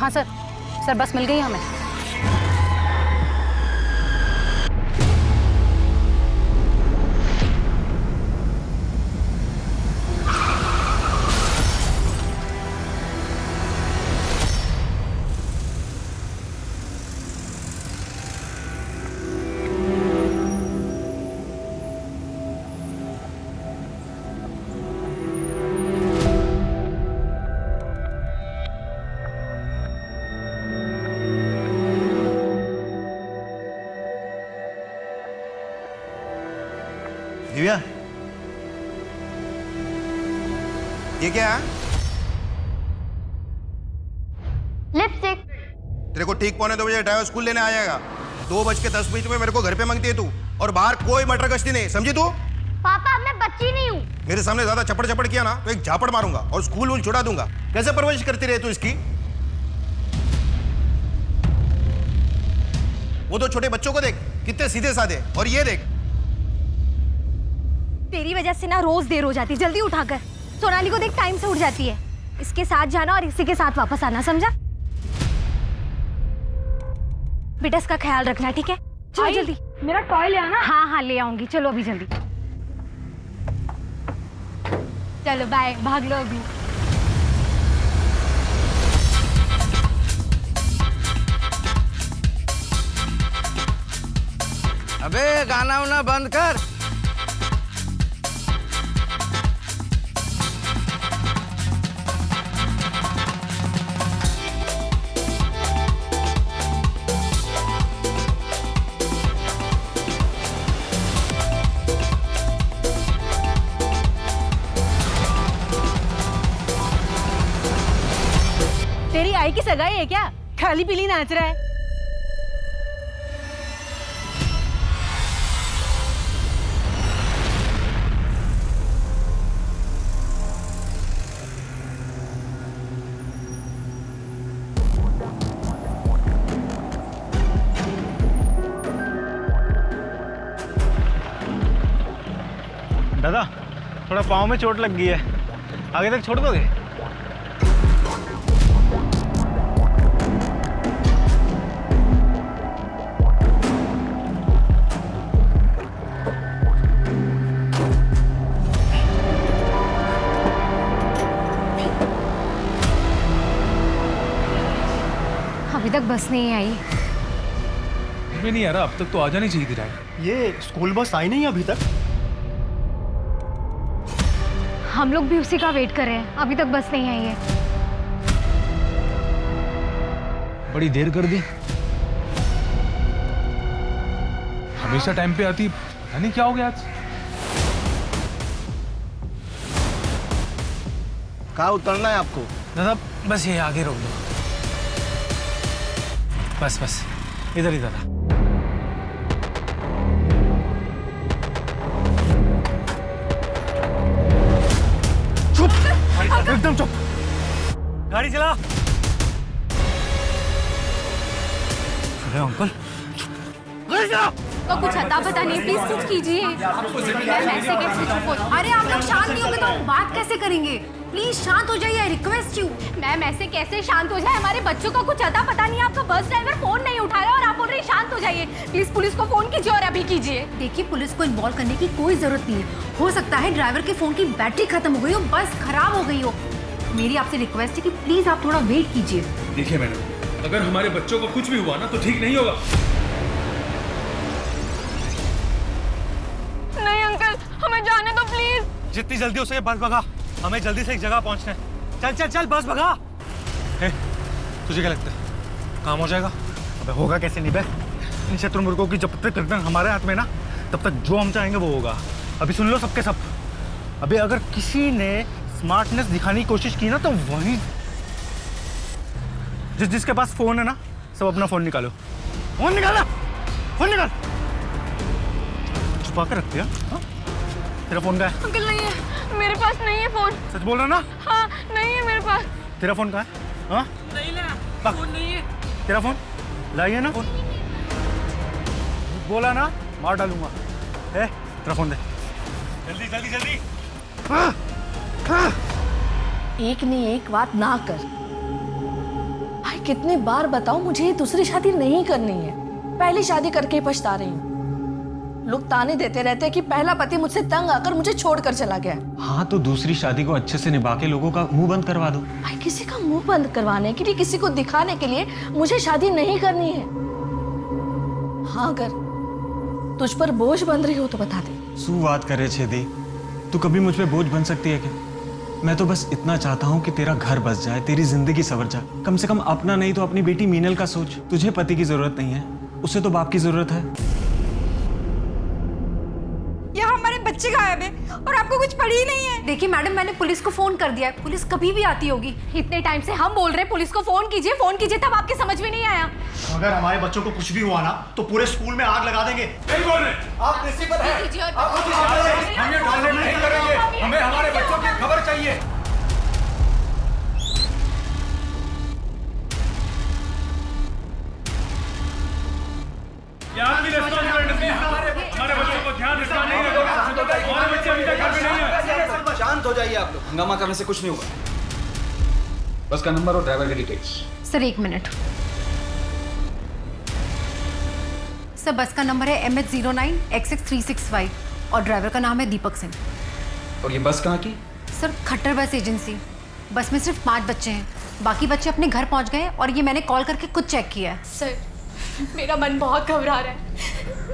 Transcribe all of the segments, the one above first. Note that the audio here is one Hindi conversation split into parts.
हाँ सर, सर बस मिल गई हमें। दिव्या, ये क्या है? लिपस्टिक। तेरे को ठीक 9:45 ड्राइवर स्कूल लेने आ जाएगा। 2:10 में मेरे को घर पे मांगती है तू, और बाहर कोई मटर गश्ती नहीं, समझी तू? पापा मैं बच्ची नहीं हूँ। मेरे सामने ज्यादा चपड़ चपड़ किया ना तो एक झापड़ मारूंगा और स्कूल वूल छुड़ा दूंगा। कैसे परवरिश करती रहे तू इसकी? वो तो छोटे बच्चों को देख, कितने सीधे साधे, और ये देख। तेरी वजह से ना रोज देर हो जाती है, जल्दी उठाकर। सोनाली को देख टाइम से उठ जाती है। इसके साथ जाना और इसी के साथ वापस आना, समझा? बेटा इसका ख्याल रखना, ठीक है? चलो जल्दी। मेरा टॉय ले आना। हाँ हाँ ले आऊंगी, चलो अभी जल्दी। चलो बाय, भाग लो अभी। अबे गाना वाना बंद कर। तेरी आई की सगाई है क्या? खाली पीली नाच रहा है। दादा, थोड़ा पाँव में चोट लग गई है, आगे तक छोड़ दोगे? अभी तक बस नहीं आई। मैं नहीं आ रहा, अब तक तो आ जानी चाहिए थी ड्राइवर। ये स्कूल बस आई नहीं अभी तक? हम लोग भी उसी का वेट कर रहे हैं, अभी तक बस नहीं आई है। बड़ी देर कर दी। हमेशा टाइम पे आती, पता नहीं क्या हो गया आज। कहाँ उतरना है आपको? दादा बस ये आगे रोक दो, बस बस इधर ही दादा। चुप, एकदम चुप। गाड़ी चला। अरे अंकल, गाड़ी चला। तो कुछ अता पता नहीं, प्लीज कुछ कीजिए। मैम ऐसे कैसे चुप हो? अरे आप लोग शांत नहीं होंगे तो हम बात कैसे करेंगे? प्लीज शांत हो जाइए, आई रिक्वेस्ट यू। मैम ऐसे कैसे शांत हो जाए? हमारे बच्चों का कुछ अता पता नहीं है। आपका बस ड्राइवर फोन नहीं उठाया और आप बोल रहे हैं शांत हो जाइए। प्लीज पुलिस को फोन कीजिए और अभी कीजिए। देखिए पुलिस को इन्वॉल्व करने की कोई जरूरत नहीं है। हो सकता है ड्राइवर के फोन की बैटरी खत्म हो गई हो, बस खराब हो गई हो। मेरी आपसे रिक्वेस्ट है कि प्लीज आप थोड़ा वेट कीजिए। देखिए मैडम, अगर हमारे बच्चों को कुछ भी हुआ ना तो ठीक नहीं होगा। नहीं अंकल, हमें जाने दो प्लीज। जितनी जल्दी हो सके बस भगा, हमें जल्दी से एक जगह पहुंचना है। चल चल चल, बस भगा। तुझे क्या लगता है काम हो जाएगा? अबे होगा कैसे नहीं बे? इन शत्रुमुर्गों की जब तक गर्दन हमारे हाथ में ना, तब तक जो हम चाहेंगे वो होगा। अभी सुन लो सबके सब, अबे अगर किसी ने स्मार्टनेस दिखाने की कोशिश की ना तो वही जिसके पास फोन है ना, सब अपना फोन निकालो। फोन निकाला, फोन निकाल। छुपा कर रखते हैं? तेरा फोन कहाँ है? अंकल नहीं है, मेरे पास नहीं है फोन। सच बोल रहा ना? हाँ नहीं है मेरे पास। तेरा फोन कहाँ है? हाँ नहीं ला, फोन नहीं है। तेरा फोन लाइए ना। फोन बोला ना, मार डालूंगा। तेरा फोन दे जल्दी जल्दी जल्दी। एक नहीं एक बात ना कर। आई कितनी बार बताऊं, मुझे ये दूसरी शादी नहीं करनी है। पहली शादी करके ही पछता रही हूँ। लोग ताने देते रहते हैं कि पहला पति मुझसे तंग आकर मुझे छोड़कर चला गया। हाँ, तो दूसरी शादी को अच्छे से निभा के लोगों का मुंह बंद करवा दो। भाई, किसी का मुंह बंद करवाने के लिए, किसी को दिखाने के लिए मुझे शादी नहीं करनी है। हाँ, अगर तुझ पर बोझ बन रही हो तो बता दे। सु बात करे छेदी, तू कभी मुझ पे बोझ बन सकती है क्या? मैं तो बस इतना चाहता हूँ कि तेरा घर बस जाए, तेरी जिंदगी संवर जाए। कम से कम अपना नहीं तो अपनी बेटी मीनल का सोच। तुझे पति की जरूरत नहीं है, उसे तो बाप की जरूरत है। यहाँ हमारे बच्चे गायब है और आपको कुछ पड़ी ही नहीं है। देखिए मैडम, मैंने पुलिस को फोन कर दिया है, पुलिस कभी भी आती होगी। इतने टाइम से हम बोल रहे हैं पुलिस को फोन कीजिए, तब आपके समझ में नहीं आया। अगर हमारे बच्चों को कुछ भी हुआ ना तो पूरे स्कूल में आग लगा देंगे। नहीं बोल रहे, आप प्रिंसिपल हैं। आप खुद हम ये टॉलरेट नहीं करेंगे। हमें हमारे बच्चों की खबर चाहिए। यहाँ की रिस्पॉन्सिबिलिटी हमारे बच्चों को ध्यान रखना नहीं है। हमारे बच्चे अभी तक घर में नहीं है। शांत हो जाइए आप लोग, हंगामा करने से कुछ नहीं होगा। बस का नंबर और ड्राइवर की डिटेल्स। Sir 1 minute. सर बस का नंबर है MH09XX365 और ड्राइवर का नाम है दीपक सिंह। और ये बस कहाँ की? सर खट्टर बस एजेंसी। बस में सिर्फ 5 बच्चे हैं, बाकी बच्चे अपने घर पहुंच गए और ये मैंने कॉल करके खुद चेक किया है। सर मेरा मन बहुत घबरा रहा है।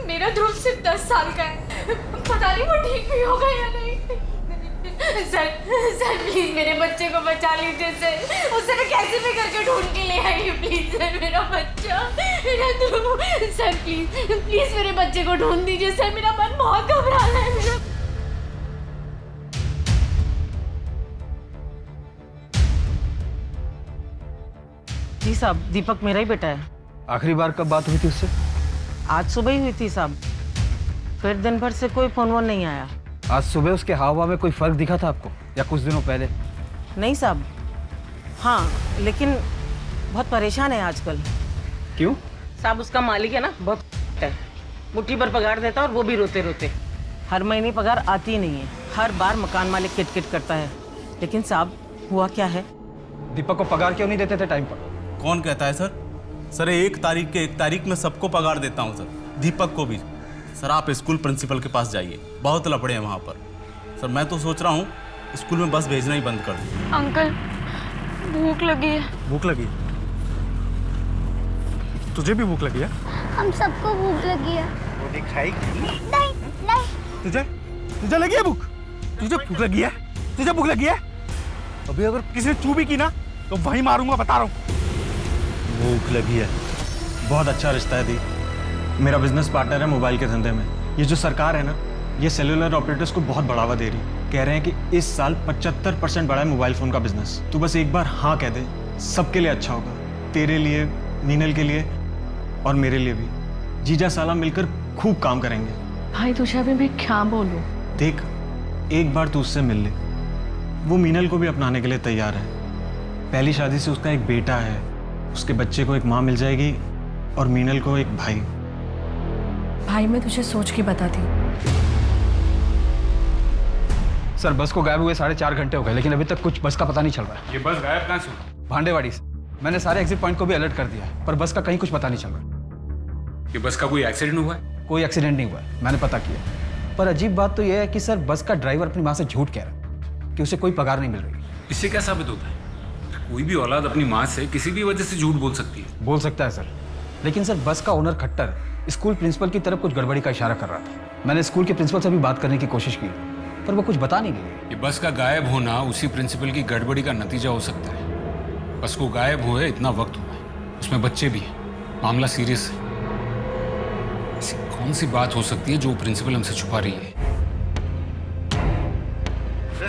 मेरा ध्रुव सिर्फ 10 साल का है, पता नहीं वो ठीक भी होगा या नहीं। सर प्लीज मेरे बच्चे को बचा लीजिए सर। उसे मैं कैसे भी करके ढूंढ के ले आई। प्लीज सर, मेरा बच्चा, मेरा ध्रुव। सर प्लीज मेरे बच्चे को ढूंढ दीजिए सर। मेरा मन बहुत घबरा रहा है। मेरा जी साहब, दीपक मेरा ही बेटा है। आखिरी बार कब बात हुई थी उससे? आज सुबह ही हुई थी साहब, फिर दिन भर से कोई फोन वोन नहीं आया। आज सुबह उसके हाव भाव में कोई फर्क दिखा था आपको, या कुछ दिनों पहले? नहीं साहब। हाँ, लेकिन बहुत परेशान है आजकल। क्यों? साहब उसका मालिक है ना, बहुत है। मुट्ठी पर पगार देता और वो भी रोते रोते। हर महीने पगार आती ही नहीं है। हर बार मकान मालिक किटकिट करता है। लेकिन साहब हुआ क्या है? दीपक को पगार क्यों नहीं देते थे टाइम पर? कौन कहता है सर? सर 1 तारीख में सबको पगार देता हूँ सर, दीपक को भी। सर आप स्कूल प्रिंसिपल के पास जाइए, बहुत लफड़े हैं वहाँ पर। सर मैं तो सोच रहा हूँ स्कूल में बस भेजना ही बंद कर दूँ। अंकल भूख लगी है। भूख लगी? तुझे भी भूख लगी है? हम सबको भूख लगी है। वो दिखाएगी? नहीं। तुझे लगी है भूख? तुझे भूख लगी है? तुझे भूख लगी है? अभी अगर किसी ने चू भी की ना तो वहीं मारूंगा, बता रहा हूँ। भूख लगी है। बहुत अच्छा रिश्ता है दी। मेरा बिजनेस पार्टनर है मोबाइल के धंधे में। ये जो सरकार है ना, ये सेलुलर ऑपरेटर्स को बहुत बढ़ावा दे रही है। कह रहे हैं कि इस साल 75% बढ़ा है मोबाइल फोन का बिजनेस। तू बस एक बार हाँ कह दे, सबके लिए अच्छा होगा। तेरे लिए, मीनल के लिए और मेरे लिए भी। जीजा साला मिलकर खूब काम करेंगे। भाई तुझे अभी मैं क्या बोलूं? देख, एक बार तू उससे मिल ले। वो मीनल को भी अपनाने के लिए तैयार है। पहली शादी से उसका एक बेटा है, उसके बच्चे को एक माँ मिल जाएगी और मीनल को एक भाई। भाई मैं तुझे सोच के बताती हूँ। सर बस को गायब हुए 4.5 घंटे हो गए, लेकिन अभी तक कुछ बस का पता नहीं चल रहा है। ये बस गायब कहाँ से हुआ? भांडेवाड़ी से। मैंने सारे एग्जिट पॉइंट को भी अलर्ट कर दिया है, पर बस का कहीं कुछ पता नहीं चल रहा। ये बस का कोई एक्सीडेंट हुआ है? कोई एक्सीडेंट नहीं हुआ है, मैंने पता किया। पर अजीब बात तो यह है कि सर बस का ड्राइवर अपनी माँ से झूठ कह रहा है कि उसे कोई पगार नहीं मिल रही। इससे क्या साबित होता है? कोई भी औलाद अपनी माँ से किसी भी वजह से झूठ बोल सकती है। बोल सकता है सर, लेकिन सर बस का ओनर खट्टर स्कूल प्रिंसिपल की तरफ कुछ गड़बड़ी का इशारा कर रहा था। मैंने स्कूल के प्रिंसिपल से भी बात करने की कोशिश की, पर वो कुछ बता नहीं गई। ये बस का गायब होना उसी प्रिंसिपल की गड़बड़ी का नतीजा हो सकता है। बस को गायब हुए इतना वक्त हुआ है, उसमें बच्चे भी हैं, मामला सीरियस है। ऐसी कौन सी बात हो सकती है जो प्रिंसिपल हमसे छुपा रही है?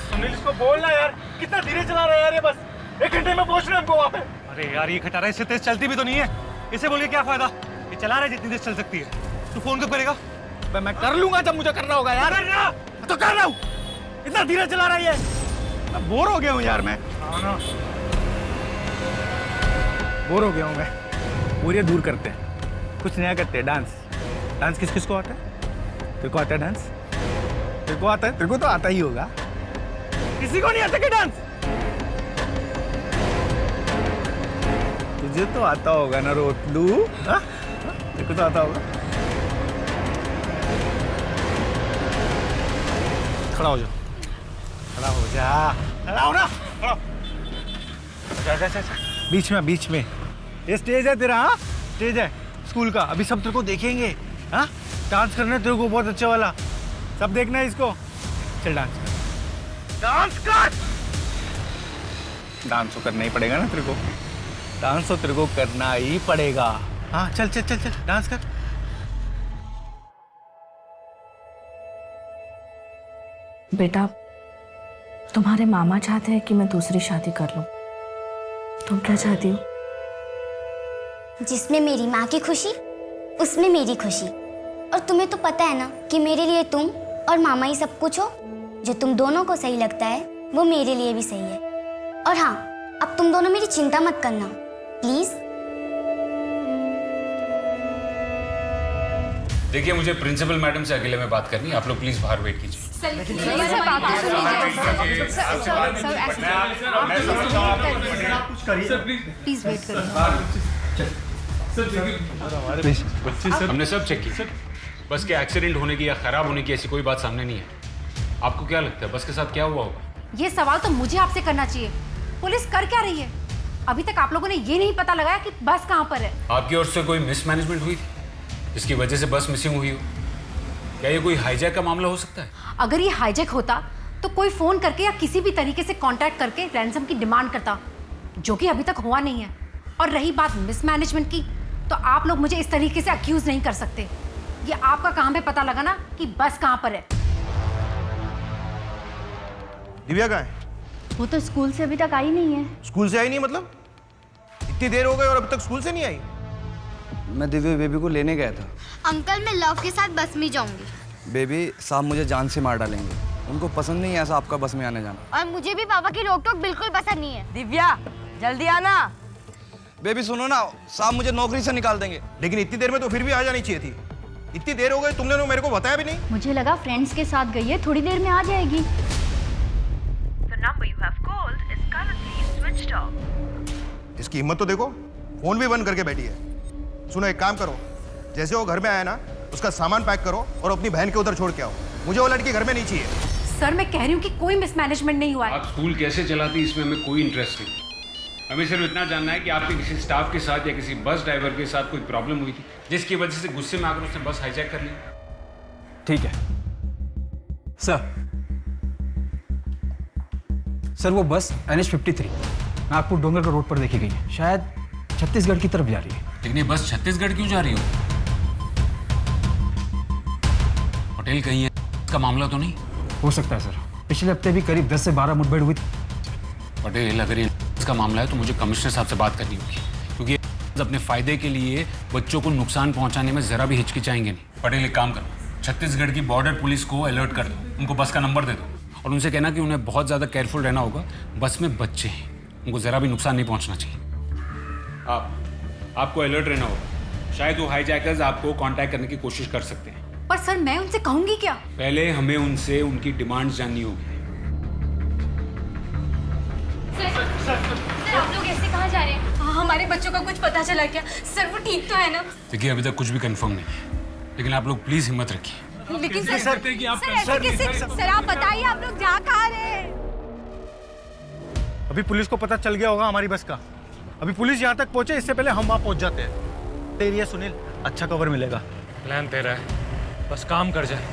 सुनील इसको बोलना यार, कितना धीरे चला रहा है यार ये बस। 1 घंटे में पहुंच रहे हैं हमको वहाँ पे। अरे यार ये खटारा इससे तेज चलती भी तो नहीं है, इसे बोल के क्या फायदा? ये चला रहा है जितनी तेज चल सकती है। तू फोन कब करेगा? मैं कर लूंगा जब मुझे करना होगा यार। तो कर रहा हूँ, इतना धीरे चला रहा है। अब बोर हो गया हूँ यार मैं। बोर हो गया हूँ मैं। बोरियत दूर करते हैं, कुछ नया करते हैं। डांस डांस किस किस को आता है? तेरे को आता है डांस? तेरे को आता है? तेरे को तो आता ही होगा, किसी को नहीं आता क्या डांस? तुझे तो आता होगा ना रोतलू, हाँ? तेरे को तो आता होगा। खड़ा हो जा, खड़ा हो जा, खड़ा हो ना, खड़ा हो। जा। बीच में ये स्टेज है तेरा, हाँ? स्टेज है स्कूल का, अभी सब तेरे को देखेंगे, हाँ? डांस करना है तेरे को बहुत अच्छा वाला, सब देखना है इसको। चल डांस कर। डांस तो करना ही पड़ेगा ना तेरे को, डांस तो तेरे को करना ही पड़ेगा। हाँ चल डांस कर। बेटा, तुम्हारे मामा चाहते हैं कि मैं दूसरी शादी कर लूं। तुम क्या चाहती हो? जिसमें मेरी माँ की खुशी उसमें मेरी खुशी। और तुम्हें तो पता है ना कि मेरे लिए तुम और मामा ही सब कुछ हो। जो तुम दोनों को सही लगता है वो मेरे लिए भी सही है। और हाँ, अब तुम दोनों मेरी चिंता मत करना प्लीज। देखिए, मुझे प्रिंसिपल मैडम से अकेले में बात करनी है, आप लोग प्लीज बाहर वेट कीजिए। प्लीज वेट करिए। हमने सब चेक किया, बस के एक्सीडेंट होने की या खराब होने की ऐसी कोई बात सामने नहीं है। आपको क्या लगता है बस के साथ क्या हुआ होगा? ये सवाल तो मुझे आपसे करना चाहिए। पुलिस कर क्या रही है? अभी तक आप लोगों ने ये नहीं पता लगाया कि बस कहाँ पर है। आपकी ओर से कोई मिसमैनेजमेंट हुई थी जिसकी वजह से बस मिसिंग हुई हो? क्या ये कोई हाईजैक का मामला हो सकता है? अगर ये हाईजैक होता तो कोई फोन करके या किसी भी तरीके से कांटेक्ट करके रैंसम की डिमांड करता, जो कि अभी तक हुआ नहीं है। और रही बात मिसमैनेजमेंट की, तो आप लोग मुझे इस तरीके से अक्यूज नहीं कर सकते। ये आपका काम है पता लगाना कि बस कहाँ पर है। दिव्या कहाँ है? वो तो स्कूल से अभी तक आई नहीं है। स्कूल से आई नहीं मतलब? इतनी देर हो गई और अभी तक स्कूल से नहीं आई? मैं दिव्या बेबी को लेने गया था। अंकल, मैं लव के साथ बस में जाऊंगी। बेबी साहब मुझे जान से मार डालेंगे, उनको पसंद नहीं है ऐसा आपका बस में आने जाना। और मुझे भी पापा की रोक टोक बिल्कुल पसंद नहीं है। दिव्या जल्दी आना। बेबी सुनो ना, साहब मुझे नौकरी से निकाल देंगे। लेकिन इतनी देर में तो फिर भी आ जानी चाहिए थी। इतनी देर हो गई, तुमने तो मेरे को बताया भी नहीं। मुझे लगा फ्रेंड्स के साथ गई है, थोड़ी देर में आ जाएगी। इसकी हिम्मत तो देखो, फोन भी बंद करके बैठी है। सुनो, एक काम करो, जैसे वो घर में आया ना उसका सामान पैक करो और अपनी बहन के उधर छोड़ के आओ। मुझे वो लड़की घर में नहीं चाहिए। सर, मैं कह रही हूँ कि कोई मिसमैनेजमेंट नहीं हुआ है। आप स्कूल कैसे चलाती इसमें हमें कोई इंटरेस्ट नहीं। हमें सिर्फ इतना जानना है कि आपके किसी स्टाफ के साथ या किसी बस ड्राइवर के साथ कोई प्रॉब्लम हुई थी जिसकी वजह से गुस्से में आकर उसने बस हाईजैक कर ली। ठीक है सर, वो बस NH53 नागपुर डोंगरगढ़ रोड पर देखी गई है। शायद छत्तीसगढ़ की तरफ जा रही है। लेकिन ये बस छत्तीसगढ़ क्यों जा रही हो? होटल कहीं है इसका मामला तो नहीं हो सकता है सर, पिछले हफ्ते भी करीब 10 से 12 मुठभेड़ हुई थी। पटेल, अगर ये इसका मामला है तो मुझे कमिश्नर साहब से बात करनी होगी, क्योंकि ये अपने फायदे के लिए बच्चों को नुकसान पहुंचाने में जरा भी हिचकिचाएंगे नहीं। पटेल, एक काम करो, छत्तीसगढ़ की बॉर्डर पुलिस को अलर्ट कर दो, उनको बस का नंबर दे दो और उनसे कहना कि उन्हें बहुत ज़्यादा केयरफुल रहना होगा। बस में बच्चे हैं, उनको ज़रा भी नुकसान नहीं पहुंचना चाहिए। आपको अलर्ट रहना होगा। शायद वो हाईजैकर्स आपको कांटेक्ट करने की कोशिश कर सकते हैं। पर सर, मैं उनसे कहूंगी क्या? पहले हमें उनसे उनकी डिमांड्स जाननी होगी। सर, आप लोग ऐसे कहाँ जा रहे हैं? हमारे बच्चों का कुछ पता चला क्या? सर, वो ठीक तो है ना? देखिए, अभी तक कुछ भी कंफर्म नहीं है, लेकिन आप लोग प्लीज हिम्मत रखिए। लेकिन सर ऐसे कैसे? सर आप बताइए, आप लोग जा कहाँ रहे हैं? अभी पुलिस को पता चल गया होगा हमारी बस का। अभी पुलिस यहाँ तक पहुंचे इससे पहले हम वहाँ पहुंच जाते हैं। तेरी है सुनील, अच्छा कवर मिलेगा। प्लान तेरा है, बस काम कर जाए।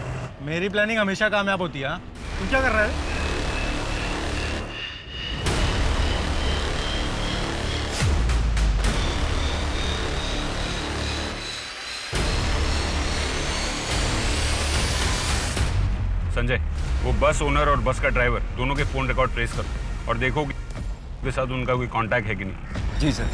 मेरी प्लानिंग हमेशा कामयाब होती है। तू क्या कर रहा है? संजय, वो बस ओनर और बस का ड्राइवर दोनों के फोन रिकॉर्ड ट्रेस करो और देखो कि उनके साथ उनका कोई कांटेक्ट है कि नहीं। जी sir.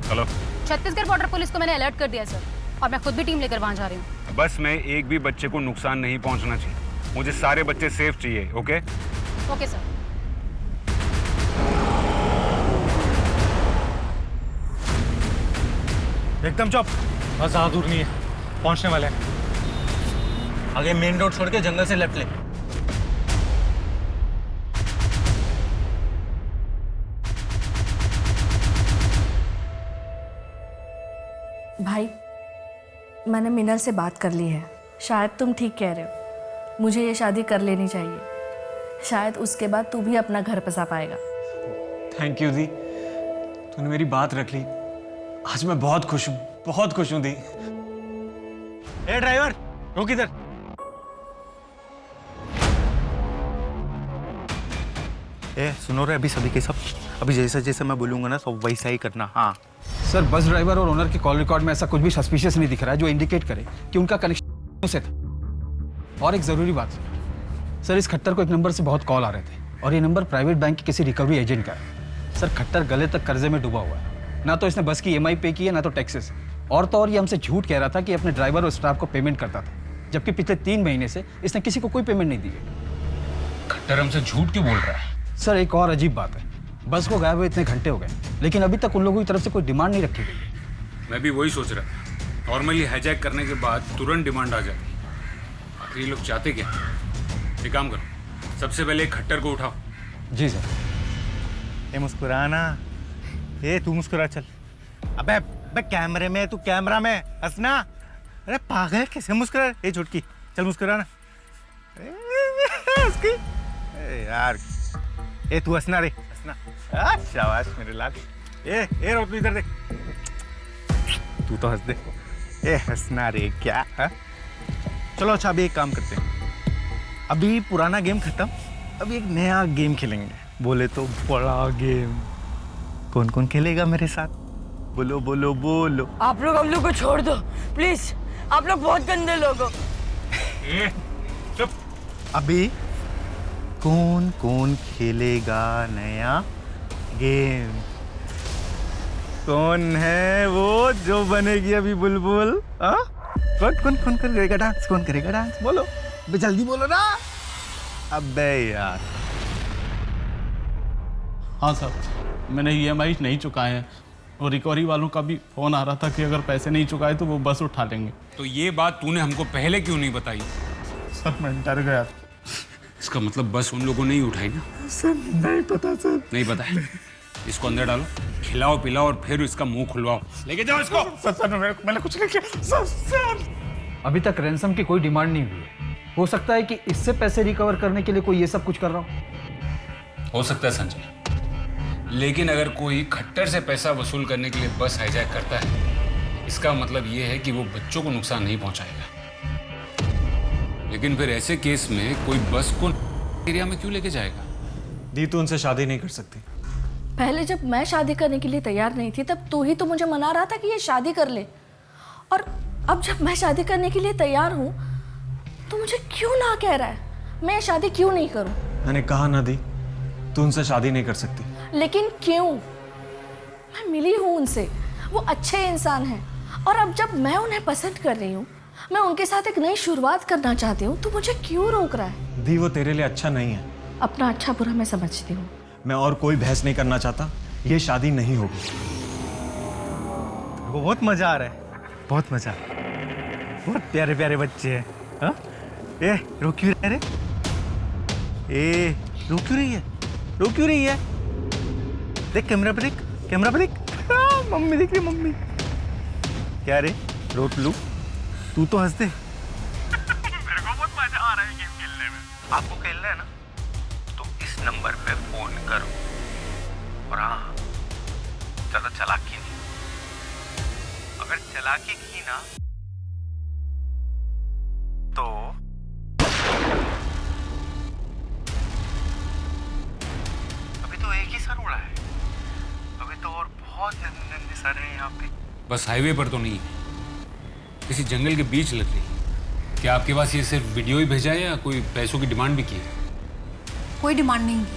Hello, Chhattisgarh border police को मैंने अलर्ट कर दिया सर, और मैं खुद भी टीम लेकर वहाँ जा रही हूँ। बस में एक भी बच्चे को नुकसान नहीं पहुंचना चाहिए। मुझे सारे बच्चे सेफ चाहिए। Okay okay sir. एकदम चुप, बस ज़्यादा दूर नहीं है, पहुंचने वाले हैं। आगे मेन रोड छोड़ के जंगल से लेफ्ट ले। भाई, मैंने मिनल से बात कर ली है। शायद तुम ठीक कह रहे हो, मुझे ये शादी कर लेनी चाहिए। शायद उसके बाद तू भी अपना घर बसा पाएगा। थैंक यू दी, तूने मेरी बात रख ली। आज मैं बहुत खुश हूँ दी। ए ड्राइवर, रुक इधर। ए सुनो रे, अभी सभी के सब, अभी जैसा जैसा मैं बोलूंगा ना सब वैसा ही करना। हाँ सर, बस ड्राइवर और ओनर के कॉल रिकॉर्ड में ऐसा कुछ भी सस्पिशियस नहीं दिख रहा है जो इंडिकेट करे कि उनका कनेक्शन से था। और एक ज़रूरी बात सर, इस खट्टर को एक नंबर से बहुत कॉल आ रहे थे और ये नंबर प्राइवेट बैंक के किसी रिकवरी एजेंट का है। सर, खट्टर गले तक कर्जे में डूबा हुआ है। ना तो इसने बस की EMI पे की है, ना तो टैक्सेस। और तो और ये हमसे झूठ कह रहा था कि अपने ड्राइवर और स्टाफ को पेमेंट करता था, जबकि पिछले 3 महीने से इसने किसी को कोई पेमेंट नहीं दी है। खट्टर हमसे झूठ क्यों बोल रहा है? सर, एक और अजीब बात है, बस को गायब हुए इतने घंटे हो गए, लेकिन अभी तक उन लोगों की तरफ से कोई डिमांड नहीं रखी गई। मैं भी वही सोच रहा था। नॉर्मली हाईजैक करने के बाद तुरंत डिमांड आ जाती। आखिर ये लोग चाहते क्या? एक काम करो, सबसे पहले खट्टर को उठाओ। जी सर। ये मुस्कुराना, ये तू मुस्कुरा चल। अबे अबे कैमरे में, तू कैमरा में हंसना। अरे पागल, कैसे मुस्कुरा? ये झुटकी, चल मुस्कुराना। उसकी यार, ए तू हंसना रे, हंसना। शाबाश मेरे लाल। ए रो, तू इधर देख। तू तो हंस दे। ए हंसना रे, क्या है? चलो अच्छा, अभी एक काम करते हैं। अभी पुराना गेम खत्म, अभी एक नया गेम खेलेंगे। बोले तो बड़ा गेम। कौन कौन खेलेगा मेरे साथ? बोलो बोलो बोलो। आप लोग हम लोग को छोड़ दो प्लीज, आप लोग बहुत गंदे लोग हो। चुप। अभी कौन कौन खेलेगा नया गेम? कौन है वो जो बनेगी अभी बुलबुल? कौन करेगा डांस? कौन करेगा डांस? बोलो जल्दी बोलो ना। अबे यार। हाँ सर, मैंने EMI नहीं चुकाए हैं और रिकवरी वालों का भी फ़ोन आ रहा था कि अगर पैसे नहीं चुकाए तो वो बस उठा लेंगे। तो ये बात तूने हमको पहले क्यों नहीं बताई? सर मैं डर गया। इसका मतलब बस उन लोगों ने ही उठाई ना? सर नहीं पता सर। नहीं पता है? इसको अंदर डालो, खिलाओ पिलाओ और फिर इसका मुंह खुलवाओ। लेके जाओ इसको। सर मैंने कुछ नहीं किया सर। अभी तक रैंसम की कोई डिमांड नहीं हुई है। हो सकता है कि इससे पैसे रिकवर करने के लिए कोई ये सब कुछ कर रहा हो सकता है संजय, लेकिन अगर कोई खट्टर से पैसा वसूल करने के लिए बस हाईजैक करता है, इसका मतलब ये है कि वो बच्चों को नुकसान नहीं पहुंचाएगा। लेकिन फिर ऐसे केस में कोई बस को एरिया में क्यों लेके जाएगा? दी, तू उनसे शादी नहीं कर सकती। पहले जब मैं शादी करने के लिए तैयार नहीं थी तब तू ही तो मुझे मना रहा था कि ये शादी कर ले, और अब जब मैं शादी करने के लिए तैयार हूँ तो मुझे क्यों ना कह रहा है? मैं शादी क्यों नहीं करूँ? मैंने कहा ना दी, तू उनसे शादी नहीं कर सकती। लेकिन क्यों? मैं मिली हूँ उनसे, वो अच्छे इंसान हैं, और अब जब मैं उन्हें पसंद कर रही हूँ, मैं उनके साथ एक नई शुरुआत करना चाहती हूँ, तो मुझे क्यों रोक रहा है? दी, वो तेरे लिए अच्छा नहीं है। अपना अच्छा बुरा मैं समझती हूँ। मैं और कोई बहस नहीं करना चाहता, ये शादी नहीं होगी। बहुत मजा आ रहा है, बहुत मजा। बहुत प्यारे प्यारे बच्चे हैं। हाँ? ए रो क्यों रहे रे? ए रो क्यों रही है? रो क्यों रही है? देख कैमरा पे, देख कैमरा पे, देख। मम्मी देख रही, मम्मी। क्या रे रो लू? तू तो हंस दे। मेरे को बहुत मजा आ रहा है गेम खेलने में। आपको खेलना है ना तो इस नंबर पे फोन करो, और हाँ ज्यादा चालाकी नहीं। अगर चालाकी की ना तो अभी तो एक ही सर उड़ा है, अभी तो और बहुत गंदे सर हैं यहाँ पे। बस हाईवे पर तो नहीं, किसी जंगल के बीच लग रही। क्या आपके पास ये सिर्फ वीडियो ही भेजा है या कोई पैसों की डिमांड भी की है? कोई डिमांड नहीं की।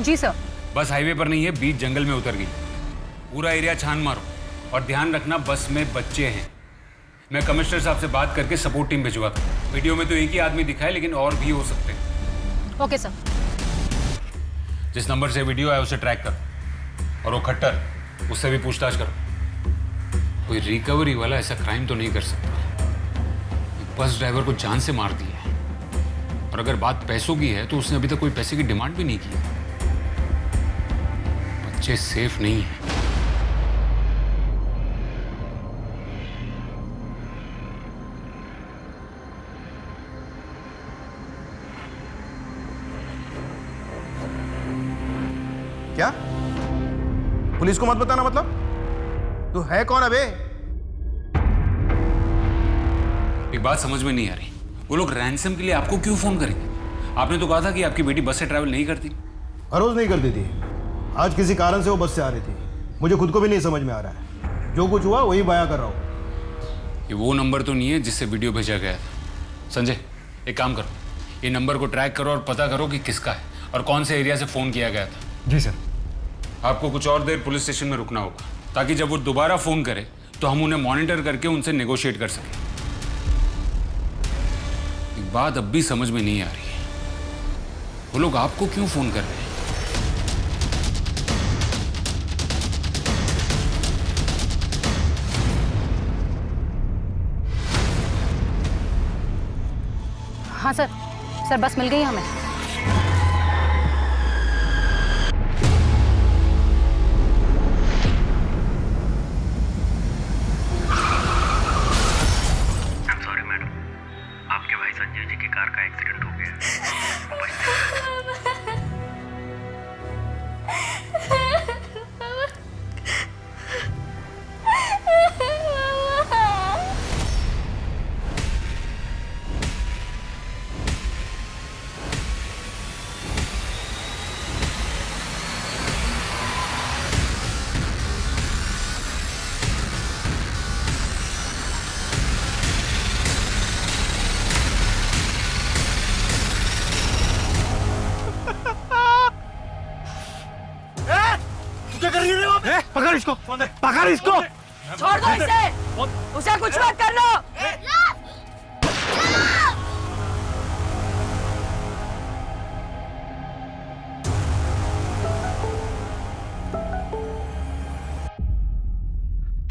जी सर। बस हाईवे पर नहीं है, बीच जंगल में उतर गई। पूरा एरिया छान मारो और ध्यान रखना बस में बच्चे हैं। मैं कमिश्नर साहब से बात करके सपोर्ट टीम भिजवाता हूँ। वीडियो में तो एक ही आदमी दिखा है, लेकिन और भी हो सकते हैं। Okay sir. जिस नंबर से वीडियो है उसे ट्रैक करो, और वो खट्टर, उससे भी पूछताछ करो। कोई रिकवरी वाला ऐसा क्राइम तो नहीं कर सकता। बस ड्राइवर को जान से मार दिया है, और अगर बात पैसों की है तो उसने अभी तक कोई पैसे की डिमांड भी नहीं की। बच्चे सेफ नहीं है। पुलिस को मत बताना मतलब? तू है कौन अबे? एक बात समझ में नहीं आ रही, वो लोग रैंसम के लिए आपको क्यों फोन करेंगे? आपने तो कहा था कि आपकी बेटी बस से ट्रैवल नहीं करती। हर रोज नहीं करती थी, आज किसी कारण से वो बस से आ रही थी। मुझे खुद को भी नहीं समझ में आ रहा है, जो कुछ हुआ वही बयां कर रहा हूँ। ये वो नंबर तो नहीं है जिससे वीडियो भेजा गया था। संजय, एक काम करो, ये नंबर को ट्रैक करो और पता करो कि किसका है और कौन से एरिया से फ़ोन किया गया था। जी सर। आपको कुछ और देर पुलिस स्टेशन में रुकना होगा ताकि जब वो दोबारा फ़ोन करे तो हम उन्हें मॉनिटर करके उनसे नेगोशिएट कर सकें। एक बात अब भी समझ में नहीं आ रही है, वो लोग आपको क्यों फ़ोन कर रहे हैं? हाँ सर बस मिल गई हमें। सॉरी मैडम, आपके भाई संजय जी की कार का एक्सीडेंट हो गया। पकड़ इसको, पकड़ इसको। छोड़ दो इसे, उसे कुछ मत करना।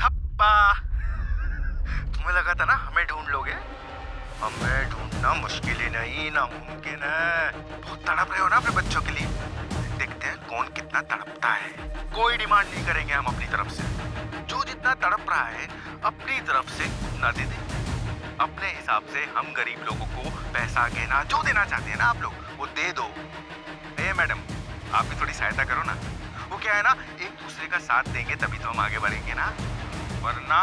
थप्पा, तुम्हें लगा था ना हमें ढूंढ लोगे? हमें ढूंढना मुश्किल ही नहीं, नामुमकिन है। बहुत तड़प रहे हो ना अपने बच्चों के लिए, देखते हैं कौन कितना तड़पता है। कोई डिमांड नहीं करेंगे हम अपनी तरफ से, जो जितना तड़प रहा है अपनी तरफ से ना दे दे। अपने हिसाब से हम गरीब लोगों को पैसा गहना जो देना चाहते हैं ना आप लोग, वो दे दो। ए मैडम, आप भी थोड़ी सहायता करो ना। वो क्या है ना, एक दूसरे का साथ देंगे तभी तो हम आगे बढ़ेंगे ना, वरना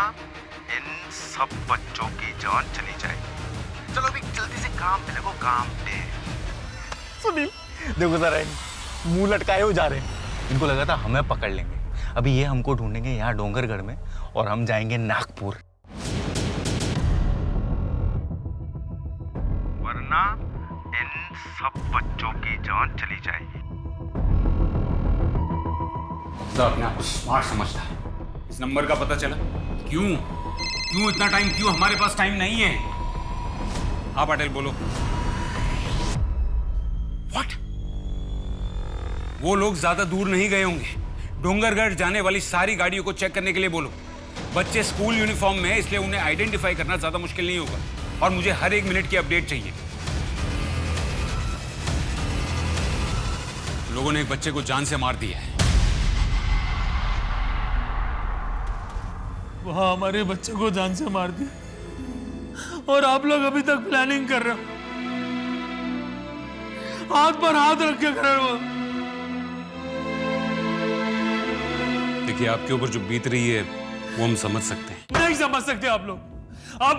इन सब बच्चों की जान चली जाएगी। चलो अभी जल्दी से काम पे लगो, काम पे। सुनील देखो जरा, मुंह लटकाए हो जा रहे हैं। इनको लगा था हमें पकड़ लेंगे, अभी ये हमको ढूंढेंगे यहाँ डोंगरगढ़ में और हम जाएंगे नागपुर, वरना इन सब बच्चों की जान चली जाएगी। अपने आप को स्मार्ट समझता है। इस नंबर का पता चला? क्यों इतना टाइम? क्यों हमारे पास टाइम नहीं है? हाँ पटेल बोलो। व्हाट? वो लोग ज्यादा दूर नहीं गए होंगे। डोंगरगढ़ जाने वाली सारी गाड़ियों को चेक करने के लिए बोलो। बच्चे स्कूल यूनिफॉर्म में है, इसलिए उन्हें आइडेंटिफाई करना ज्यादा मुश्किल नहीं होगा और मुझे हर 1 मिनट की अपडेट चाहिए। लोगों ने एक बच्चे को जान से मार दिया है। वहाँ हमारे बच्चे को जान से मार दिया और आप लोग अभी तक प्लानिंग कर रहे हो, हाथ पर हाथ रख के खड़े हो। देखिए, आपके ऊपर जो बीत रही है वो हम समझ सकते हैं। नहीं समझ सकते आप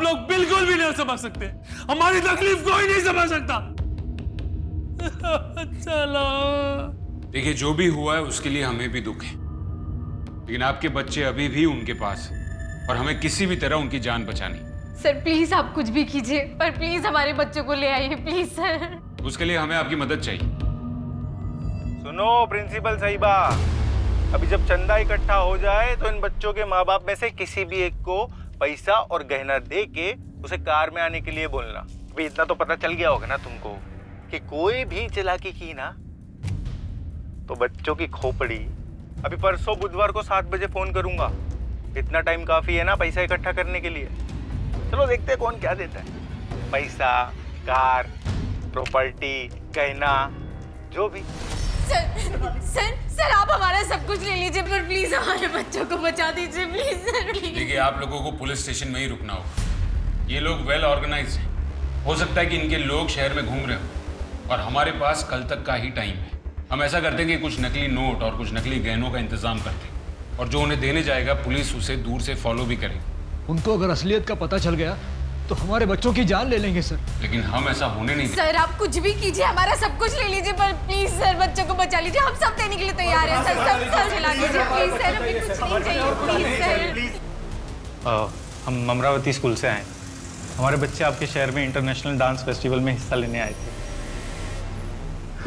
लोग बिल्कुल भी नहीं समझ सकते। हमारी तकलीफ कोई नहीं समझ सकता। चलो देखिए, जो भी हुआ है उसके लिए हमें भी दुख है, लेकिन आपके बच्चे अभी भी उनके पास है और हमें किसी भी तरह उनकी जान बचानी। सर प्लीज आप कुछ भी कीजिए, पर प्लीज हमारे बच्चों को ले आइए प्लीज सर। उसके लिए हमें आपकी मदद चाहिए। सुनो प्रिंसिपल साहिबा, अभी जब चंदा इकट्ठा हो जाए तो इन बच्चों के माँ बाप में से किसी भी एक को पैसा और गहना दे के उसे कार में आने के लिए बोलना। अभी इतना तो पता चल गया होगा ना तुमको कि कोई भी चालाकी की ना तो बच्चों की खोपड़ी। अभी परसों बुधवार को 7 बजे फोन करूंगा, इतना टाइम काफी है ना पैसा इकट्ठा करने के लिए। चलो देखते हैं कौन क्या देता है, पैसा, कार, प्रॉपर्टी, गहना, जो भी। सर आप हमारा सब कुछ ले लीजिए, पर प्लीज हमारे बच्चों को बचा दीजिए प्लीज सर। देखिए, आप लोगों को पुलिस स्टेशन में ही रुकना होगा। ये लोग वेल ऑर्गेनाइज्ड हैं। हो सकता है कि इनके लोग शहर में घूम रहे हो और हमारे पास कल तक का ही टाइम है। हम ऐसा करते हैं कि कुछ नकली नोट और कुछ नकली गहनों का इंतजाम करते हैं और जो उन्हें देने जाएगा पुलिस उसे दूर से फॉलो भी करेगी। उनको अगर असलियत का पता चल गया तो हमारे बच्चों की जान ले लेंगे सर। लेकिन हम ऐसा होने नहीं देंगे। सर आप कुछ भी कीजिए, हमारा सब कुछ ले लीजिए, पर प्लीज सर बच्चों को बचा लीजिए। हम सब देने के लिए तैयार हैं सर, सब चला लीजिए प्लीज सर, हमें कुछ नहीं चाहिए प्लीज सर। हम अमरावती स्कूल से आए। हमारे बच्चे आपके शहर में इंटरनेशनल डांस फेस्टिवल में हिस्सा लेने आए थे,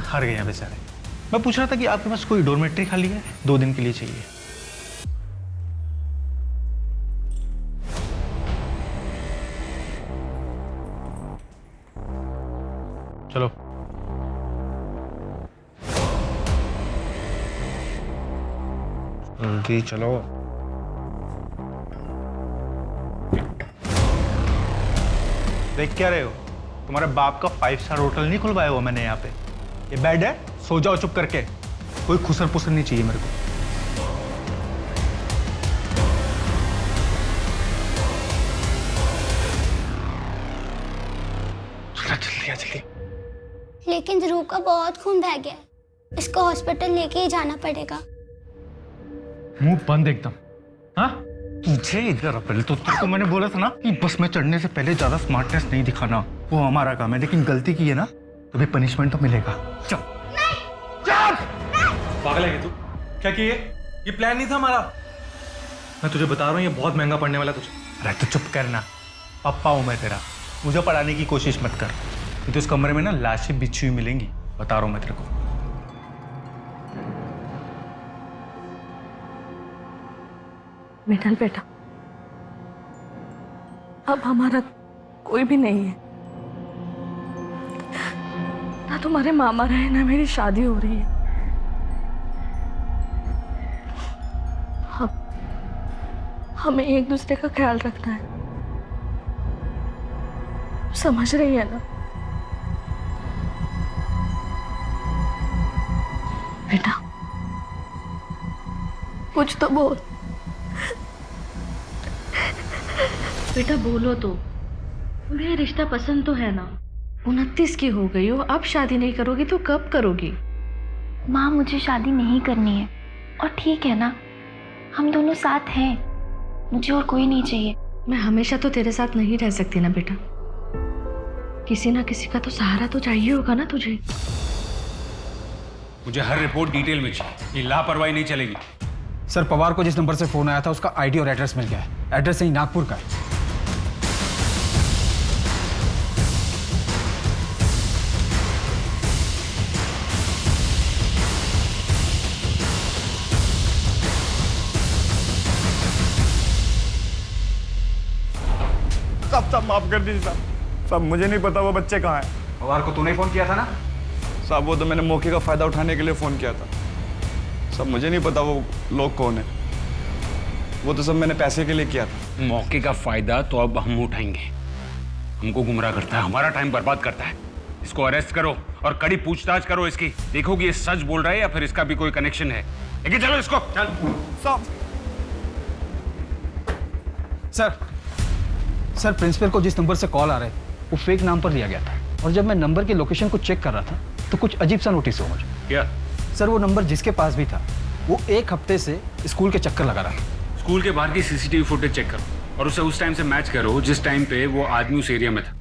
हार गए हैं बेचारे। मैं पूछ रहा था कि आपके पास कोई डोरमेट्री खाली है? 2 दिन के लिए चाहिए। चलो जल्दी चलो। देख क्या रहे हो? तुम्हारे बाप का 5 स्टार होटल नहीं खुलवाया हुआ मैंने यहाँ पे। ये बेड है, सो जाओ चुप करके। कोई खुसर पुसर नहीं चाहिए मेरे को। जल्दी। लेकिन ध्रुव का बहुत खून बह गया है, इसको हॉस्पिटल लेके ही जाना पड़ेगा। मुंह बंद एकदम। हाँ तुझे इधर पहले तो तेरे को मैंने बोला था ना कि बस में चढ़ने से पहले ज्यादा स्मार्टनेस नहीं दिखाना, वो हमारा काम है। लेकिन गलती की है ना तो भी पनिशमेंट तो मिलेगा। चल चल। पागल है तू? क्या किए? ये प्लान नहीं था हमारा। मैं तुझे बता रहा हूँ ये बहुत महंगा पड़ने वाला तुझे। अरे तो चुप करना, पप्पा हूँ मैं तेरा, मुझे पढ़ाने की कोशिश मत कर। तो इस कमरे में ना लाशें बिछी हुई मिलेंगी, बता रहा हूँ मैं तेरे को। मिठल बेटा, अब हमारा कोई भी नहीं है। ना तुम्हारे मामा रहे, ना मेरी शादी हो रही है। हमें एक दूसरे का ख्याल रखना है, समझ रही है ना बेटा? कुछ तो बोल बेटा, बोलो तो। तुम्हें रिश्ता पसंद तो है ना? 29 की हो गई हो, अब शादी नहीं करोगी तो कब करोगी? माँ मुझे शादी नहीं करनी है, और ठीक है ना, हम दोनों साथ हैं, मुझे और कोई नहीं चाहिए। मैं हमेशा तो तेरे साथ नहीं रह सकती ना बेटा, किसी ना किसी का तो सहारा तो चाहिए होगा ना तुझे। मुझे हर रिपोर्ट डिटेल में चाहिए, ये लापरवाही नहीं चलेगी। सर पवार को जिस नंबर से फोन आया था उसका आईडी और एड्रेस मिल गया है। एड्रेस यही नागपुर का है। सब माफ कर दीजिए साहब। साहब मुझे नहीं पता वो बच्चे कहाँ हैं। पवार को तूने फोन किया था ना? साहब वो तो मैंने मौके का फायदा उठाने के लिए फ़ोन किया था। सब मुझे नहीं पता वो लोग कौन है, वो तो सब मैंने पैसे के लिए किया था। मौके का फायदा तो अब हम उठाएंगे। हमको गुमराह करता है, हमारा टाइम बर्बाद करता है। इसको अरेस्ट करो और कड़ी पूछताछ करो इसकी। देखोगे ये सच बोल रहा है या फिर इसका भी कोई कनेक्शन है। लेकिन चलो इसको। चल सर प्रिंसिपल को जिस नंबर से कॉल आ रहे थे वो फेक नाम पर लिया गया था, और जब मैं नंबर के लोकेशन को चेक कर रहा था तो कुछ अजीब सा नोटिस हुआ मुझे। क्या? सर वो नंबर जिसके पास भी था वो 1 हफ्ते से स्कूल के चक्कर लगा रहा था। स्कूल के बाहर की सीसीटीवी फुटेज चेक करो और उसे उस टाइम से मैच करो जिस टाइम पे वो आदमी उस एरिया में था।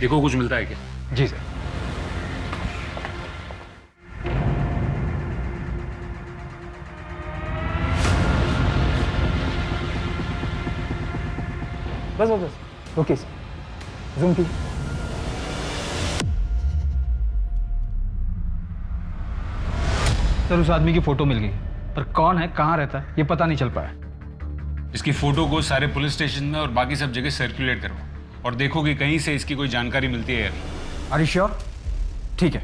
देखो कुछ मिलता है क्या? जी सर। बस ओके सर, जूम कीजिए। सर उस आदमी की फोटो मिल गई, पर कौन है, कहाँ रहता है, ये पता नहीं चल पाया। इसकी फोटो को सारे पुलिस स्टेशन में और बाकी सब जगह सर्कुलेट करो और देखो कि कहीं से इसकी कोई जानकारी मिलती है या नहीं। Are you sure? ठीक है,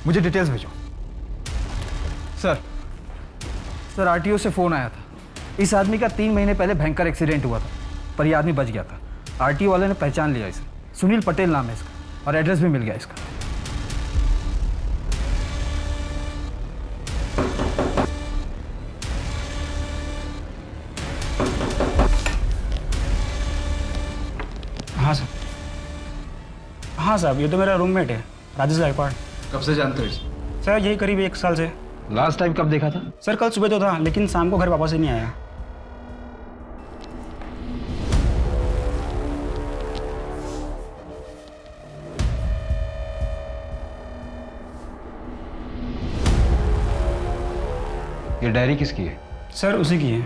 मुझे डिटेल्स भेजो। सर आरटीओ से फोन आया था। इस आदमी का 3 महीने पहले भयंकर एक्सीडेंट हुआ था, पर यह आदमी बच गया था। आरटीओ वाले ने पहचान लिया इसे, सुनील पटेल नाम है इसका, और एड्रेस भी मिल गया इसका। हाँ साहब, ये तो मेरा रूममेट है, राजेश गायकवाड़। कब से जानते हो इसे? सर यही करीब 1 साल से। लास्ट टाइम कब देखा था? सर कल सुबह तो था, लेकिन शाम को घर वापस ही नहीं आया। ये डायरी किसकी है? सर उसी की है।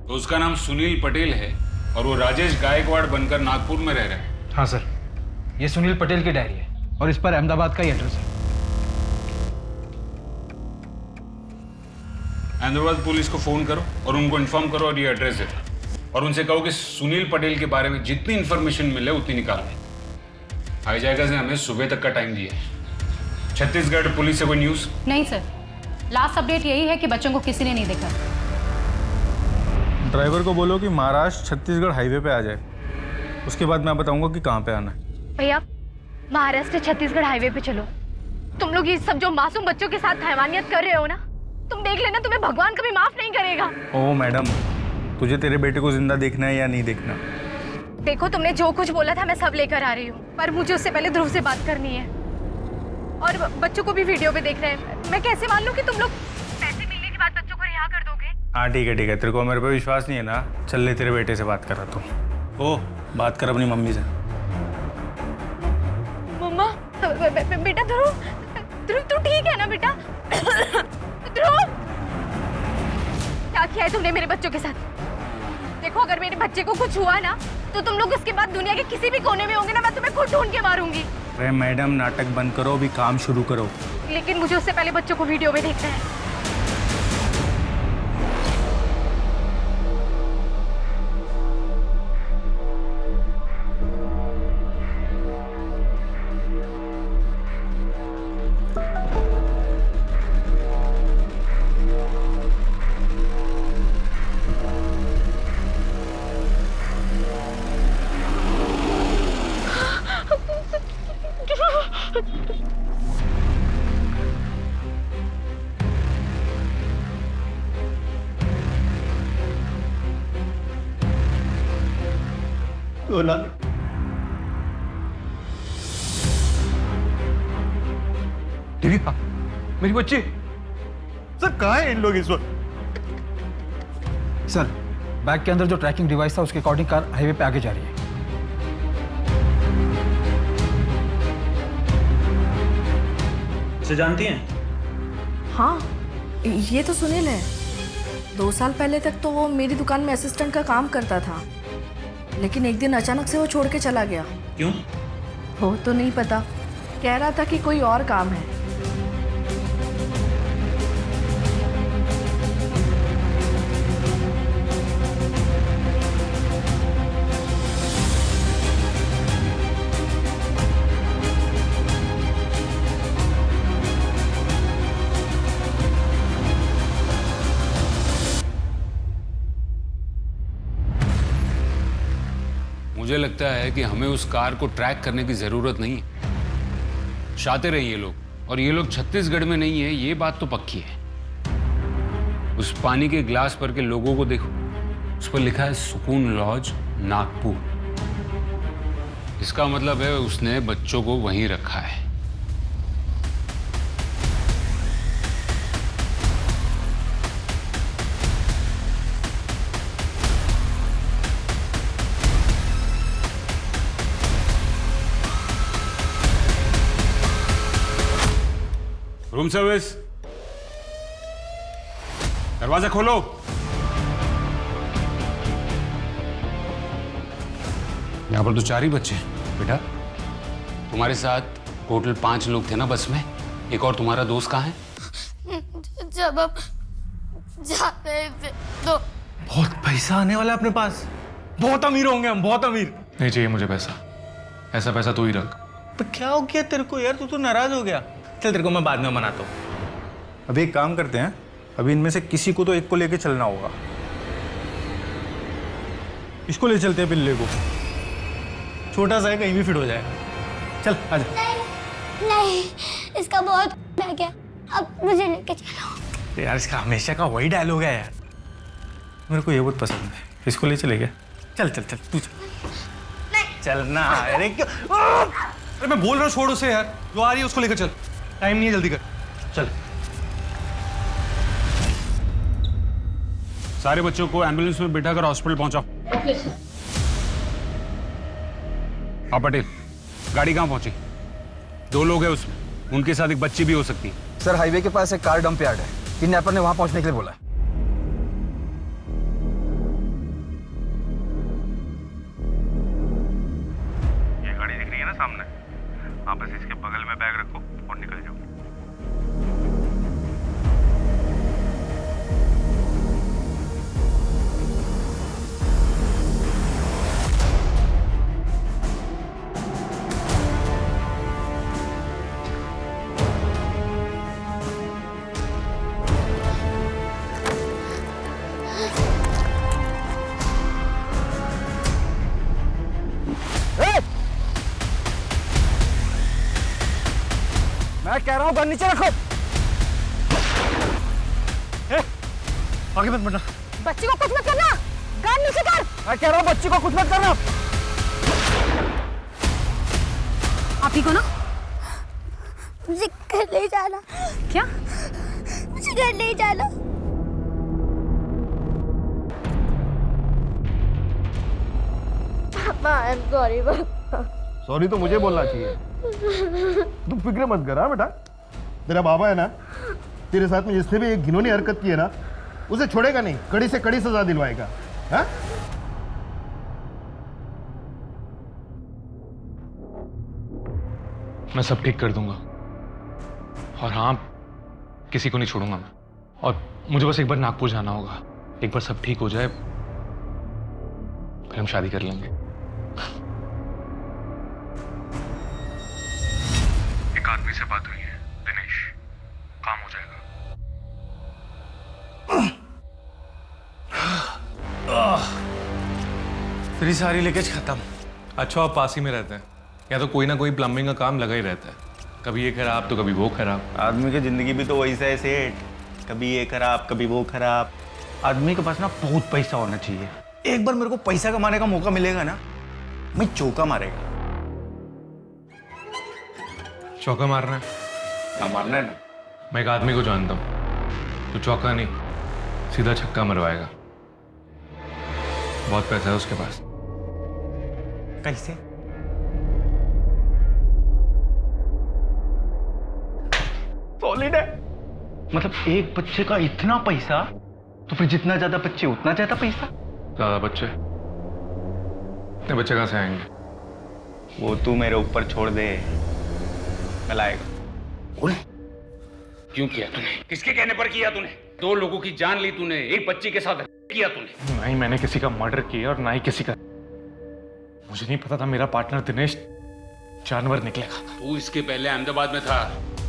तो उसका नाम सुनील पटेल है और वो राजेश गायकवाड़ बनकर नागपुर में रह रहा है। हाँ सर, ये सुनील पटेल की डायरी है और इस पर अहमदाबाद का ही एड्रेस है। अहमदाबाद पुलिस को फोन करो और उनको इन्फॉर्म करो और ये एड्रेस दे दो और उनसे कहो कि सुनील पटेल के बारे में जितनी इंफॉर्मेशन मिले उतनी निकाल लें। हाईजैकर्स ने हमें सुबह तक का टाइम दिया है। छत्तीसगढ़ पुलिस से कोई न्यूज़? नहीं सर, लास्ट अपडेट यही है कि बच्चों को किसी ने नहीं देखा। ड्राइवर को बोलो कि महाराष्ट्र छत्तीसगढ़ हाईवे पे आ जाए, उसके बाद मैं बताऊंगा कि कहाँ पे आना है। भैया महाराष्ट्र छत्तीसगढ़ हाईवे पे चलो। तुम लोग ये सब जो मासूम बच्चों के साथ हैवानियत कर रहे हो ना, तुम देख लेना, तुम्हें भगवान कभी माफ नहीं करेगा। ओ मैडम, तुझे तेरे बेटे को जिंदा देखना है या नहीं देखना? देखो तुमने जो कुछ बोला था मैं सब लेकर आ रही हूँ, पर मुझे उससे पहले ध्रुव से बात करनी है और बच्चों को भी वीडियो पे देख रहे हैं। मैं कैसे मान लूँ कि तुम लोग पैसे मिलने के बाद बच्चों को रिहा कर दोगे? हाँ ठीक है, तेरे को मेरे पे विश्वास नहीं है ना? चल ले तेरे बेटे से बात करा तू। ओ बात कर अपनी मम्मी से। मम्मा, बेटा ध्रुव, तू ठीक है ना बेटा? ध्रुव, क्या किया है तुमने मेरे बच्चों के साथ? देखो अगर मेरे बच्चे को कुछ हुआ ना तो तुम लोग उसके बाद दुनिया के किसी भी कोने में होंगे ना, मैं तुम्हें खुद ढूंढ के मारूंगी। अरे मैडम, नाटक बंद करो, अभी काम शुरू करो। लेकिन मुझे उससे पहले बच्चों को वीडियो में देखना है। बोला दीपिका, मेरी बच्ची। सर कहाँ है इन लोग इस वक्त? सर, बैग के अंदर जो ट्रैकिंग डिवाइस था उसके अकॉर्डिंग कार हाईवे पे आगे जा रही है। इसे जानती हैं? हाँ, ये तो सुनील है। 2 साल पहले तक तो वो मेरी दुकान में असिस्टेंट का काम करता था, लेकिन एक दिन अचानक से वो छोड़ के चला गया। क्यों? वो तो नहीं पता, कह रहा था कि कोई और काम है। मुझे लगता है कि हमें उस कार को ट्रैक करने की जरूरत नहीं है। शातिर हैं ये लोग, और ये लोग छत्तीसगढ़ में नहीं है, ये बात तो पक्की है। उस पानी के ग्लास पर के लोगों को देखो, उस पर लिखा है सुकून लॉज नागपुर। इसका मतलब है उसने बच्चों को वहीं रखा है। रूम सर्विस, दरवाजा खोलो। यहां पर तो 4 ही बच्चे हैं बेटा। तुम्हारे साथ टोटल 5 लोग थे ना बस में? एक और तुम्हारा दोस्त कहाँ है? जब हम जा रहे थे तो बहुत पैसा आने वाला है अपने पास, बहुत अमीर होंगे हम, बहुत अमीर। नहीं चाहिए मुझे पैसा, ऐसा पैसा तू ही रख। तो क्या हो गया तेरे को यार? तू तो नाराज हो गया। चल तेरे को मैं बाद में मनाता हूँ। अभी एक काम करते हैं, अभी इनमें से किसी को तो एक को लेके चलना होगा। इसको ले चलते हैं, पिल्ले को। छोटा सा है, कहीं भी फिट हो जाएगा। चल आजा। नहीं, इसका बहुत है क्या, अब मुझे लेके चलो। यार इसका हमेशा का वही डायलॉग है यार, मेरे को ये बहुत पसंद है। इसको ले चले क्या? चल चल चल तू चल। चलना। अरे क्यों? अरे मैं बोल रहा हूँ छोड़ उसे यार, जो आ रही है उसको लेकर चल। टाइम नहीं है, जल्दी कर। चल। सारे बच्चों को एम्बुलेंस में बिठाकर हॉस्पिटल पहुंचाओ। Okay sir. हाँ पटेल, गाड़ी कहाँ पहुंची? 2 लोग हैं उसमें, उनके साथ एक बच्ची भी हो सकती है। सर हाईवे के पास एक कार डंप यार्ड है, किडनैपर ने वहां पहुंचने के लिए बोला है। ये गाड़ी दिख रही है ना सामने, आप बस इसके बगल में बैग रखो और निकल जाओ। मैं कह रहा हूँ गन नीचे रखो। आगे मत बढ़ना। बच्ची को कुछ मत करना, गन नीचे कर। मैं कह रहा हूँ बच्ची को कुछ मत करना। आप ही को ना? मुझे घर ले जाना। क्या? मुझे घर ले जाना। पापा आई एम सॉरी पापा। सॉरी तो मुझे बोलना चाहिए। तुम फिक्र मत कर। हाँ बेटा, तेरा बाबा है ना, तेरे साथ में जिसने भी एक घिनौनी हरकत की है ना, उसे छोड़ेगा नहीं, कड़ी से कड़ी सजा दिलवाएगा। हाँ? मैं सब ठीक कर दूंगा। और हाँ, किसी को नहीं छोड़ूंगा मैं। और मुझे बस एक बार नागपुर जाना होगा। एक बार सब ठीक हो जाए, फिर हम शादी कर लेंगे। एक आदमी से बात हुई है, दिनेश, काम हो जाएगा। तेरी सारी लीकेज खत्म। अच्छा, आप पास ही में रहते हैं, या तो कोई ना कोई प्लम्बिंग का काम लगा ही रहता है। कभी ये खराब तो कभी वो खराब। आदमी की जिंदगी भी तो वैसा है सेठ, कभी ये खराब कभी वो खराब। आदमी के पास ना बहुत पैसा होना चाहिए। एक बार मेरे को पैसा कमाने का मौका मिलेगा ना, मैं चौका मारेगा। चौका मारना है? हाँ मारना है ना। मैं एक आदमी को जानता हूँ, तो चौका नहीं, सीधा छक्का मरवाएगा। बहुत पैसा है उसके पास। कैसे? सॉलिड है। मतलब एक बच्चे का इतना पैसा, तो फिर जितना ज्यादा बच्चे उतना ज्यादा पैसा। ज्यादा बच्चे? इतने बच्चे कहाँ से आएंगे? वो तू मेरे ऊपर छोड़ दे, कल आएगा। क्यों किया तूने? किसके कहने पर किया तूने? 2 लोगों की जान ली तूने, एक बच्ची के साथ किया तूने। ना ही मैंने किसी का मर्डर किया और ना ही किसी का। मुझे नहीं पता था मेरा पार्टनर दिनेश जानवर निकलेगा। तू इसके पहले अहमदाबाद में था,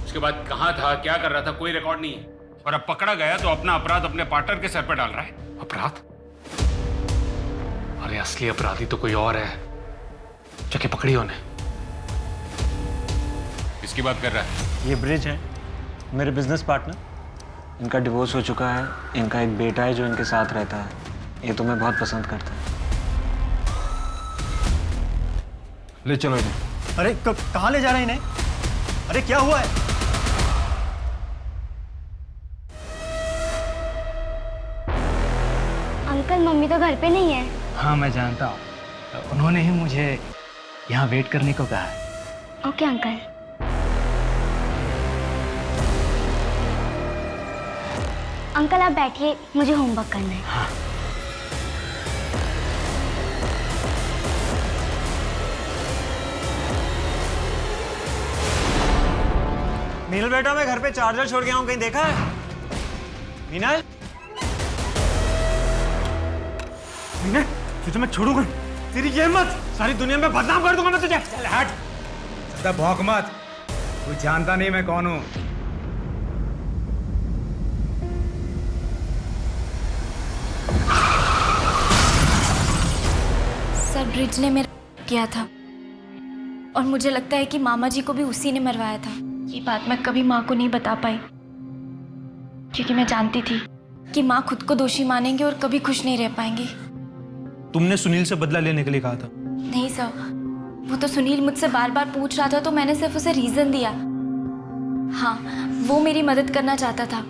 उसके बाद कहाँ था, क्या कर रहा था, कोई रिकॉर्ड नहीं है। और अब पकड़ा गया तो अपना अपराध अपने पार्टनर के सर पर डाल रहा है। अपराध? अरे असली अपराधी तो कोई और है, जगह पकड़ी उन्हें। किसकी बात कर रहा है? ये ब्रिज है, मेरे बिजनेस पार्टनर। इनका डिवोर्स हो चुका है, इनका एक बेटा है जो इनके साथ रहता है। ये तुम्हें बहुत पसंद करता है। ले चलो इन्हें। अरे कहाँ ले जा रहे हैं इन्हें? अरे क्या हुआ है? अंकल मम्मी तो घर पे नहीं है। हाँ मैं जानता हूँ, उन्होंने ही मुझे यहाँ वेट करने को कहा है। Okay uncle. अंकल आप बैठिए, मुझे होमवर्क करना है। हाँ। मीनल बेटा, मैं घर पे चार्जर छोड़ गया हूँ, कहीं देखा है? मीनल? मीनल, तुझे मैं छोड़ूंगा। तेरी ये हिम्मत, सारी दुनिया में बदनाम कर दूंगा मैं तुझे। चल हट, ज्यादा भौंक मत। तू जानता नहीं मैं कौन हूँ। सर ब्रिज ने मेरा किया था, और मुझे लगता है कि मामा जी को भी उसी ने मरवाया था। ये बात मैं कभी माँ को नहीं बता पाई, क्योंकि मैं जानती थी कि माँ खुद को दोषी मानेंगे और कभी खुश नहीं रह पाएंगी। तुमने सुनील से बदला लेने के लिए कहा था? नहीं सर, वो तो सुनील मुझसे बार बार पूछ रहा था, तो मैंने सिर्फ उसे रीजन दिया। हाँ, वो मेरी मदद करना चाहता था,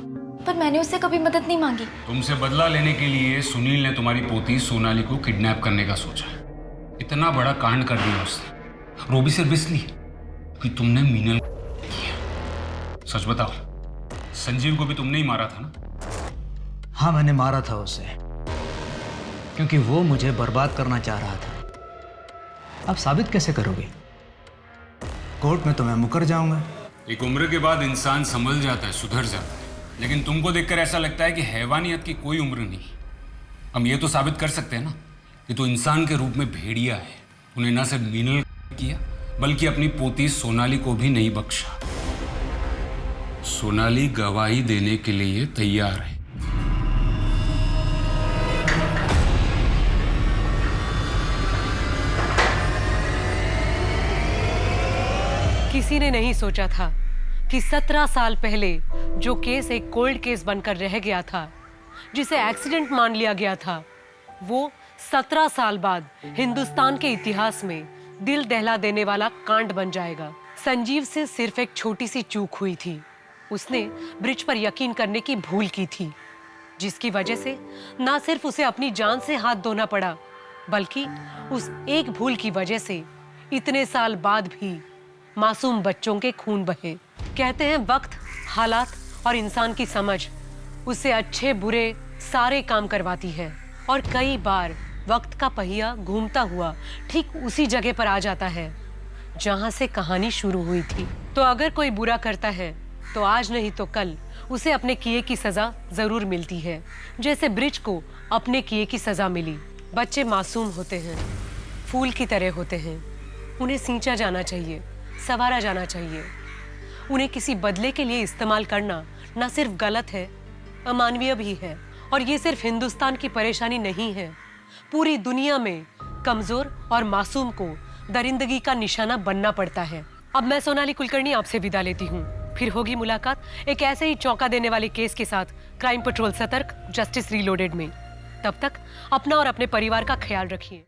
पर मैंने उससे कभी मदद नहीं मांगी। तुमसे बदला लेने के लिए सुनील ने तुम्हारी पोती सोनाली को किडनैप करने का सोचा। इतना बड़ा कांड कर दिया उसने, और वो भी सिर्फ इसलिए कि तुमने मीनल किया। सच बताओ, संजीव को भी तुमने ही मारा था ना? हाँ, मैंने मारा था उसे, क्योंकि वो मुझे बर्बाद करना चाह रहा था। अब साबित कैसे करोगे? कोर्ट में तो मैं मुकर जाऊंगा। एक उम्र के बाद इंसान संभल जाता है, सुधर जाता है, लेकिन तुमको देखकर ऐसा लगता है कि हैवानियत की कोई उम्र नहीं। हम ये तो साबित कर सकते हैं ना कि तो इंसान के रूप में भेड़िया है। उन्हें ना सिर्फ मीनल किया बल्कि अपनी पोती सोनाली को भी नहीं बख्शा। सोनाली गवाही देने के लिए तैयार है। किसी ने नहीं सोचा था कि 17 साल पहले जो केस एक कोल्ड केस बनकर रह गया था, जिसे एक्सीडेंट मान लिया गया था, वो 17 साल बाद हिंदुस्तान के इतिहास में दिल दहला देने वाला कांड बन जाएगा। संजीव से सिर्फ एक छोटी सी चूक हुई थी। उसने ब्रिज पर यकीन करने की भूल की थी, जिसकी वजह से ना सिर्फ उसे अपनी जान से हाथ धोना पड़ा, बल्कि उस एक भूल की वजह से इतने साल बाद भी मासूम बच्चों के खून बहे। कहते हैं वक्त, हालात और इंसान की समझ उसे अच्छे बुरे सारे काम करवाती है, और कई बार वक्त का पहिया घूमता हुआ ठीक उसी जगह पर आ जाता है जहां से कहानी शुरू हुई थी। तो अगर कोई बुरा करता है तो आज नहीं तो कल उसे अपने किए की सजा जरूर मिलती है, जैसे ब्रिज को अपने किए की सजा मिली। बच्चे मासूम होते हैं, फूल की तरह होते हैं। उन्हें सींचा जाना चाहिए, संवारा जाना चाहिए। उन्हें किसी बदले के लिए इस्तेमाल करना न सिर्फ गलत है, अमानवीय भी है। और ये सिर्फ हिंदुस्तान की परेशानी नहीं है, पूरी दुनिया में कमजोर और मासूम को दरिंदगी का निशाना बनना पड़ता है। अब मैं सोनाली कुलकर्णी आपसे विदा लेती हूँ। फिर होगी मुलाकात एक ऐसे ही चौंका देने वाले केस के साथ क्राइम पेट्रोल सतर्क, जस्टिस रीलोडेड में। तब तक अपना और अपने परिवार का ख्याल रखिए।